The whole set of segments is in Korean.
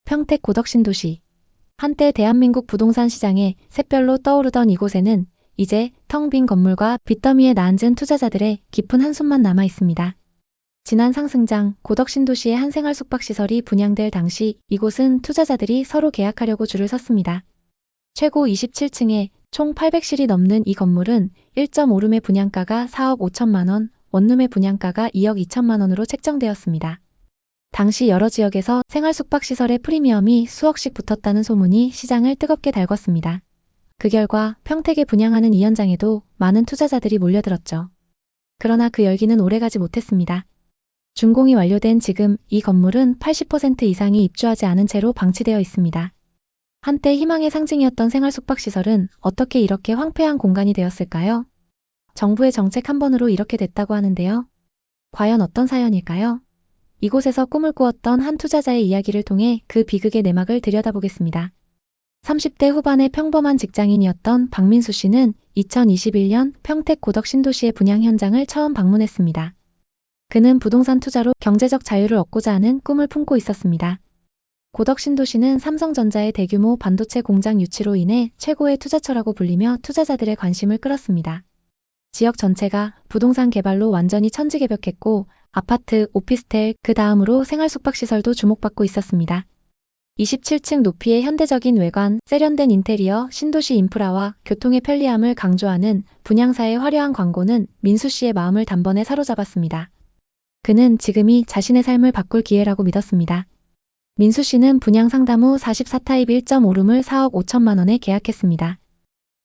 평택 고덕신도시. 한때 대한민국 부동산 시장에 샛별로 떠오르던 이곳에는 이제 텅 빈 건물과 빚더미에 나앉은 투자자들의 깊은 한숨만 남아 있습니다. 지난 상승장 고덕신도시의 한 생활 숙박시설이 분양될 당시 이곳은 투자자들이 서로 계약하려고 줄을 섰습니다. 최고 27층에 총 800실이 넘는 이 건물은 1.5룸의 분양가가 4억 5천만 원, 원룸의 분양가가 2억 2천만 원으로 책정되었습니다. 당시 여러 지역에서 생활 숙박시설의 프리미엄이 수억씩 붙었다는 소문이 시장을 뜨겁게 달궜습니다. 그 결과 평택에 분양하는 이 현장에도 많은 투자자들이 몰려들었죠. 그러나 그 열기는 오래가지 못했습니다. 준공이 완료된 지금 이 건물은 80% 이상이 입주하지 않은 채로 방치되어 있습니다. 한때 희망의 상징이었던 생활 숙박시설은 어떻게 이렇게 황폐한 공간이 되었을까요? 정부의 정책 한 번으로 이렇게 됐다고 하는데요. 과연 어떤 사연일까요? 이곳에서 꿈을 꾸었던 한 투자자의 이야기를 통해 그 비극의 내막을 들여다보겠습니다. 30대 후반의 평범한 직장인이었던 박민수 씨는 2021년 평택 고덕신도시의 분양 현장을 처음 방문했습니다. 그는 부동산 투자로 경제적 자유를 얻고자 하는 꿈을 품고 있었습니다. 고덕신도시는 삼성전자의 대규모 반도체 공장 유치로 인해 최고의 투자처라고 불리며 투자자들의 관심을 끌었습니다. 지역 전체가 부동산 개발로 완전히 천지개벽했고 아파트, 오피스텔, 그 다음으로 생활 숙박시설도 주목받고 있었습니다. 27층 높이의 현대적인 외관, 세련된 인테리어, 신도시 인프라와 교통의 편리함을 강조하는 분양사의 화려한 광고는 민수 씨의 마음을 단번에 사로잡았습니다. 그는 지금이 자신의 삶을 바꿀 기회라고 믿었습니다. 민수 씨는 분양 상담 후 44타입 1.5룸을 4억 5천만 원에 계약했습니다.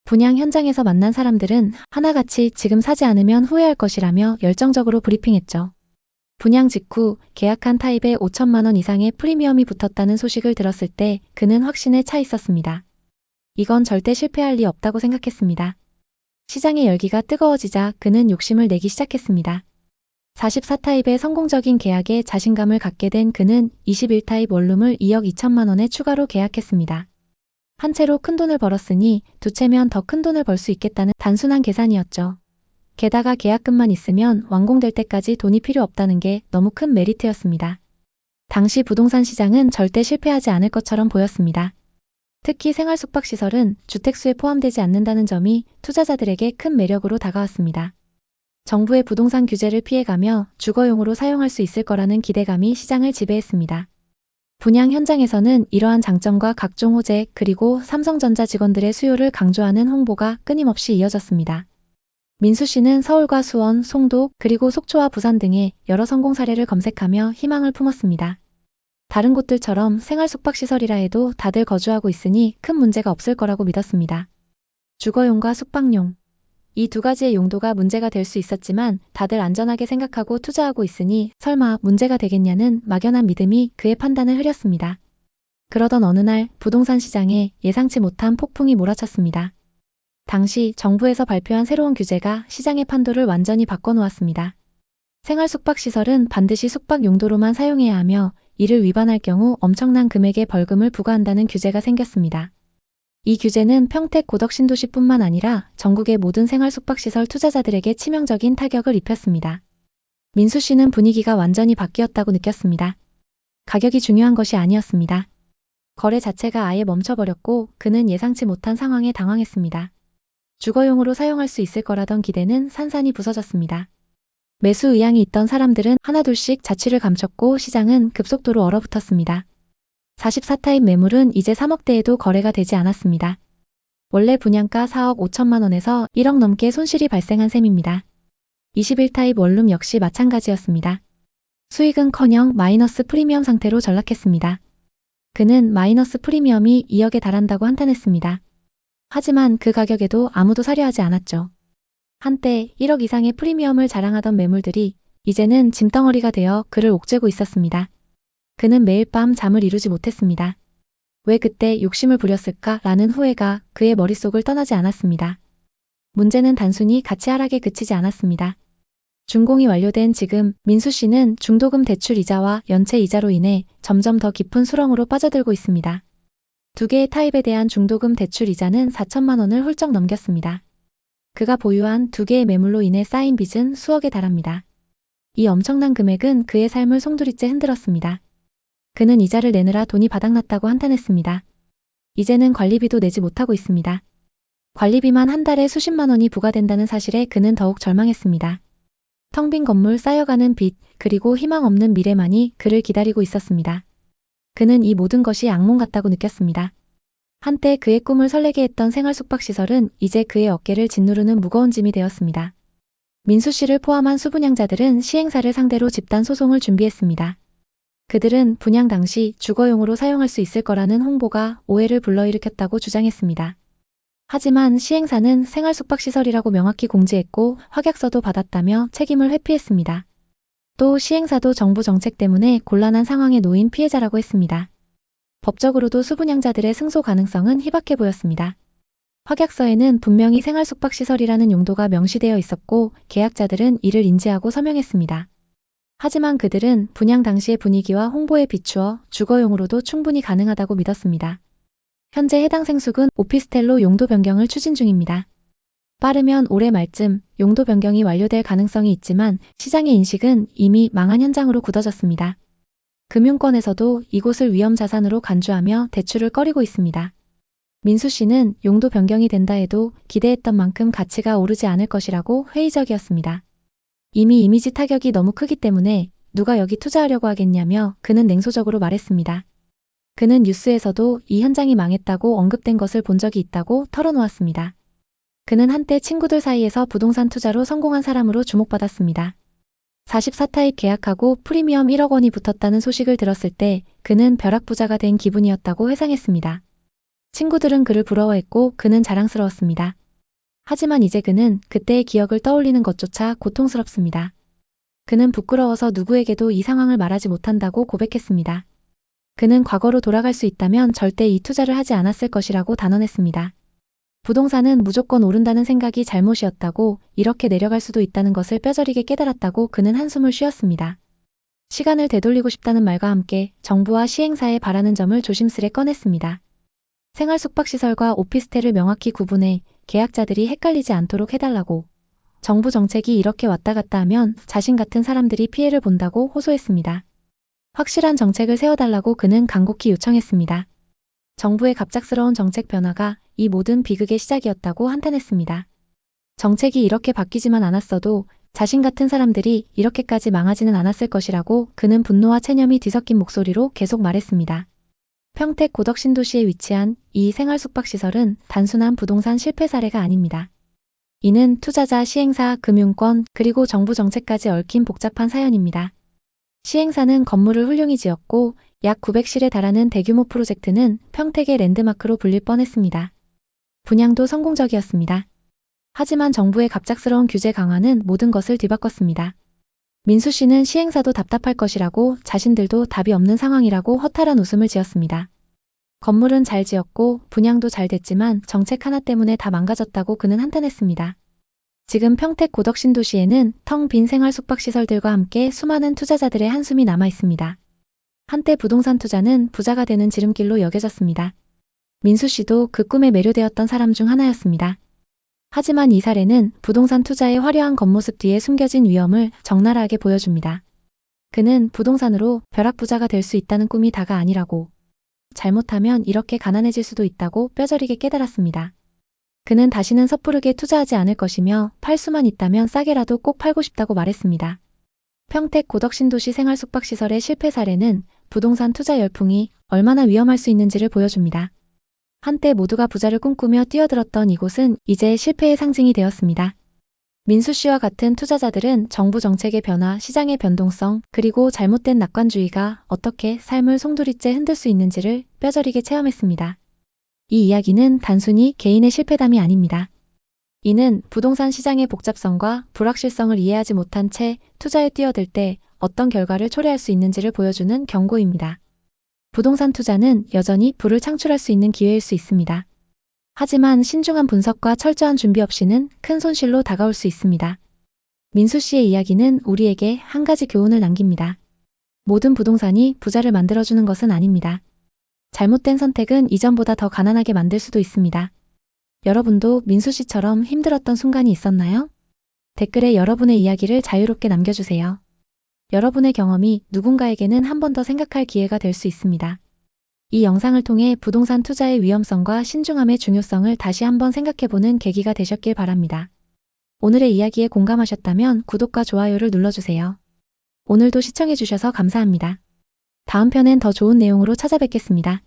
분양 현장에서 만난 사람들은 하나같이 지금 사지 않으면 후회할 것이라며 열정적으로 브리핑했죠. 분양 직후 계약한 타입에 5천만 원 이상의 프리미엄이 붙었다는 소식을 들었을 때 그는 확신에 차 있었습니다. 이건 절대 실패할 리 없다고 생각했습니다. 시장의 열기가 뜨거워지자 그는 욕심을 내기 시작했습니다. 44타입의 성공적인 계약에 자신감을 갖게 된 그는 21타입 원룸을 2억 2천만 원에 추가로 계약했습니다. 한 채로 큰돈을 벌었으니 두 채면 더 큰돈을 벌 수 있겠다는 단순한 계산이었죠. 게다가 계약금만 있으면 완공될 때까지 돈이 필요 없다는 게 너무 큰 메리트였습니다. 당시 부동산 시장은 절대 실패하지 않을 것처럼 보였습니다. 특히 생활 숙박시설은 주택수에 포함되지 않는다는 점이 투자자들에게 큰 매력으로 다가왔습니다. 정부의 부동산 규제를 피해가며 주거용으로 사용할 수 있을 거라는 기대감이 시장을 지배했습니다. 분양 현장에서는 이러한 장점과 각종 호재 그리고 삼성전자 직원들의 수요를 강조하는 홍보가 끊임없이 이어졌습니다. 민수 씨는 서울과 수원, 송도 그리고 속초와 부산 등의 여러 성공 사례를 검색하며 희망을 품었습니다. 다른 곳들처럼 생활 숙박시설이라 해도 다들 거주하고 있으니 큰 문제가 없을 거라고 믿었습니다. 주거용과 숙박용. 이 두 가지의 용도가 문제가 될 수 있었지만 다들 안전하게 생각하고 투자하고 있으니 설마 문제가 되겠냐는 막연한 믿음이 그의 판단을 흐렸습니다. 그러던 어느 날 부동산 시장에 예상치 못한 폭풍이 몰아쳤습니다. 당시 정부에서 발표한 새로운 규제가 시장의 판도를 완전히 바꿔놓았습니다. 생활 숙박시설은 반드시 숙박 용도로만 사용해야 하며 이를 위반할 경우 엄청난 금액의 벌금을 부과한다는 규제가 생겼습니다. 이 규제는 평택 고덕신도시뿐만 아니라 전국의 모든 생활 숙박시설 투자자들에게 치명적인 타격을 입혔습니다. 민수 씨는 분위기가 완전히 바뀌었다고 느꼈습니다. 가격이 중요한 것이 아니었습니다. 거래 자체가 아예 멈춰버렸고 그는 예상치 못한 상황에 당황했습니다. 주거용으로 사용할 수 있을 거라던 기대는 산산이 부서졌습니다. 매수 의향이 있던 사람들은 하나둘씩 자취를 감췄고 시장은 급속도로 얼어붙었습니다. 44타입 매물은 이제 3억대에도 거래가 되지 않았습니다. 원래 분양가 4억 5천만 원에서 1억 넘게 손실이 발생한 셈입니다. 21타입 원룸 역시 마찬가지였습니다. 수익은커녕 마이너스 프리미엄 상태로 전락했습니다. 그는 마이너스 프리미엄이 2억에 달한다고 한탄했습니다. 하지만 그 가격에도 아무도 사려 하지 않았죠. 한때 1억 이상의 프리미엄을 자랑하던 매물들이 이제는 짐덩어리가 되어 그를 옥죄고 있었습니다. 그는 매일 밤 잠을 이루지 못했습니다. 왜 그때 욕심을 부렸을까? 라는 후회가 그의 머릿속을 떠나지 않았습니다. 문제는 단순히 가치 하락에 그치지 않았습니다. 준공이 완료된 지금 민수 씨는 중도금 대출 이자와 연체 이자로 인해 점점 더 깊은 수렁으로 빠져들고 있습니다. 두 개의 타입에 대한 중도금 대출 이자는 4천만 원을 훌쩍 넘겼습니다. 그가 보유한 두 개의 매물로 인해 쌓인 빚은 수억에 달합니다. 이 엄청난 금액은 그의 삶을 송두리째 흔들었습니다. 그는 이자를 내느라 돈이 바닥났다고 한탄했습니다. 이제는 관리비도 내지 못하고 있습니다. 관리비만 한 달에 수십만 원이 부과된다는 사실에 그는 더욱 절망했습니다. 텅 빈 건물, 쌓여가는 빚, 그리고 희망 없는 미래만이 그를 기다리고 있었습니다. 그는 이 모든 것이 악몽 같다고 느꼈습니다. 한때 그의 꿈을 설레게 했던 생활 숙박시설은 이제 그의 어깨를 짓누르는 무거운 짐이 되었습니다. 민수 씨를 포함한 수분양자들은 시행사를 상대로 집단 소송을 준비했습니다. 그들은 분양 당시 주거용으로 사용할 수 있을 거라는 홍보가 오해를 불러일으켰다고 주장했습니다. 하지만 시행사는 생활 숙박시설이라고 명확히 공지했고 확약서도 받았다며 책임을 회피했습니다. 또 시행사도 정부 정책 때문에 곤란한 상황에 놓인 피해자라고 했습니다. 법적으로도 수분양자들의 승소 가능성은 희박해 보였습니다. 확약서에는 분명히 생활 숙박시설이라는 용도가 명시되어 있었고 계약자들은 이를 인지하고 서명했습니다. 하지만 그들은 분양 당시의 분위기와 홍보에 비추어 주거용으로도 충분히 가능하다고 믿었습니다. 현재 해당 생숙은 오피스텔로 용도 변경을 추진 중입니다. 빠르면 올해 말쯤 용도 변경이 완료될 가능성이 있지만 시장의 인식은 이미 망한 현장으로 굳어졌습니다. 금융권에서도 이곳을 위험 자산으로 간주하며 대출을 꺼리고 있습니다. 민수 씨는 용도 변경이 된다 해도 기대했던 만큼 가치가 오르지 않을 것이라고 회의적이었습니다. 이미 이미지 타격이 너무 크기 때문에 누가 여기 투자하려고 하겠냐며 그는 냉소적으로 말했습니다. 그는 뉴스에서도 이 현장이 망했다고 언급된 것을 본 적이 있다고 털어놓았습니다. 그는 한때 친구들 사이에서 부동산 투자로 성공한 사람으로 주목받았습니다. 44타입 계약하고 프리미엄 1억 원이 붙었다는 소식을 들었을 때 그는 벼락부자가 된 기분이었다고 회상했습니다. 친구들은 그를 부러워했고 그는 자랑스러웠습니다. 하지만 이제 그는 그때의 기억을 떠올리는 것조차 고통스럽습니다. 그는 부끄러워서 누구에게도 이 상황을 말하지 못한다고 고백했습니다. 그는 과거로 돌아갈 수 있다면 절대 이 투자를 하지 않았을 것이라고 단언했습니다. 부동산은 무조건 오른다는 생각이 잘못이었다고 이렇게 내려갈 수도 있다는 것을 뼈저리게 깨달았다고 그는 한숨을 쉬었습니다. 시간을 되돌리고 싶다는 말과 함께 정부와 시행사에 바라는 점을 조심스레 꺼냈습니다. 생활 숙박시설과 오피스텔을 명확히 구분해 계약자들이 헷갈리지 않도록 해달라고. 정부 정책이 이렇게 왔다 갔다 하면 자신 같은 사람들이 피해를 본다고 호소했습니다. 확실한 정책을 세워달라고 그는 간곡히 요청했습니다. 정부의 갑작스러운 정책 변화가 이 모든 비극의 시작이었다고 한탄했습니다. 정책이 이렇게 바뀌지만 않았어도 자신 같은 사람들이 이렇게까지 망하지는 않았을 것이라고 그는 분노와 체념이 뒤섞인 목소리로 계속 말했습니다. 평택 고덕신도시에 위치한 이 생활 숙박시설은 단순한 부동산 실패 사례가 아닙니다. 이는 투자자, 시행사, 금융권, 그리고 정부 정책까지 얽힌 복잡한 사연입니다. 시행사는 건물을 훌륭히 지었고 약 900실에 달하는 대규모 프로젝트는 평택의 랜드마크로 불릴 뻔했습니다. 분양도 성공적이었습니다. 하지만 정부의 갑작스러운 규제 강화는 모든 것을 뒤바꿨습니다. 민수 씨는 시행사도 답답할 것이라고 자신들도 답이 없는 상황이라고 허탈한 웃음을 지었습니다. 건물은 잘 지었고 분양도 잘 됐지만 정책 하나 때문에 다 망가졌다고 그는 한탄했습니다. 지금 평택 고덕신도시에는 텅 빈 생활 숙박시설들과 함께 수많은 투자자들의 한숨이 남아 있습니다. 한때 부동산 투자는 부자가 되는 지름길로 여겨졌습니다. 민수 씨도 그 꿈에 매료되었던 사람 중 하나였습니다. 하지만 이 사례는 부동산 투자의 화려한 겉모습 뒤에 숨겨진 위험을 적나라하게 보여줍니다. 그는 부동산으로 벼락부자가 될 수 있다는 꿈이 다가 아니라고, 잘못하면 이렇게 가난해질 수도 있다고 뼈저리게 깨달았습니다. 그는 다시는 섣부르게 투자하지 않을 것이며 팔 수만 있다면 싸게라도 꼭 팔고 싶다고 말했습니다. 평택 고덕신도시 생활 숙박시설의 실패 사례는 부동산 투자 열풍이 얼마나 위험할 수 있는지를 보여줍니다. 한때 모두가 부자를 꿈꾸며 뛰어들었던 이곳은 이제 실패의 상징이 되었습니다. 민수 씨와 같은 투자자들은 정부 정책의 변화, 시장의 변동성, 그리고 잘못된 낙관주의가 어떻게 삶을 송두리째 흔들 수 있는지를 뼈저리게 체험했습니다. 이 이야기는 단순히 개인의 실패담이 아닙니다. 이는 부동산 시장의 복잡성과 불확실성을 이해하지 못한 채 투자에 뛰어들 때 어떤 결과를 초래할 수 있는지를 보여주는 경고입니다. 부동산 투자는 여전히 부를 창출할 수 있는 기회일 수 있습니다. 하지만 신중한 분석과 철저한 준비 없이는 큰 손실로 다가올 수 있습니다. 민수 씨의 이야기는 우리에게 한 가지 교훈을 남깁니다. 모든 부동산이 부자를 만들어주는 것은 아닙니다. 잘못된 선택은 이전보다 더 가난하게 만들 수도 있습니다. 여러분도 민수 씨처럼 힘들었던 순간이 있었나요? 댓글에 여러분의 이야기를 자유롭게 남겨주세요. 여러분의 경험이 누군가에게는 한 번 더 생각할 기회가 될 수 있습니다. 이 영상을 통해 부동산 투자의 위험성과 신중함의 중요성을 다시 한번 생각해보는 계기가 되셨길 바랍니다. 오늘의 이야기에 공감하셨다면 구독과 좋아요를 눌러주세요. 오늘도 시청해주셔서 감사합니다. 다음 편엔 더 좋은 내용으로 찾아뵙겠습니다.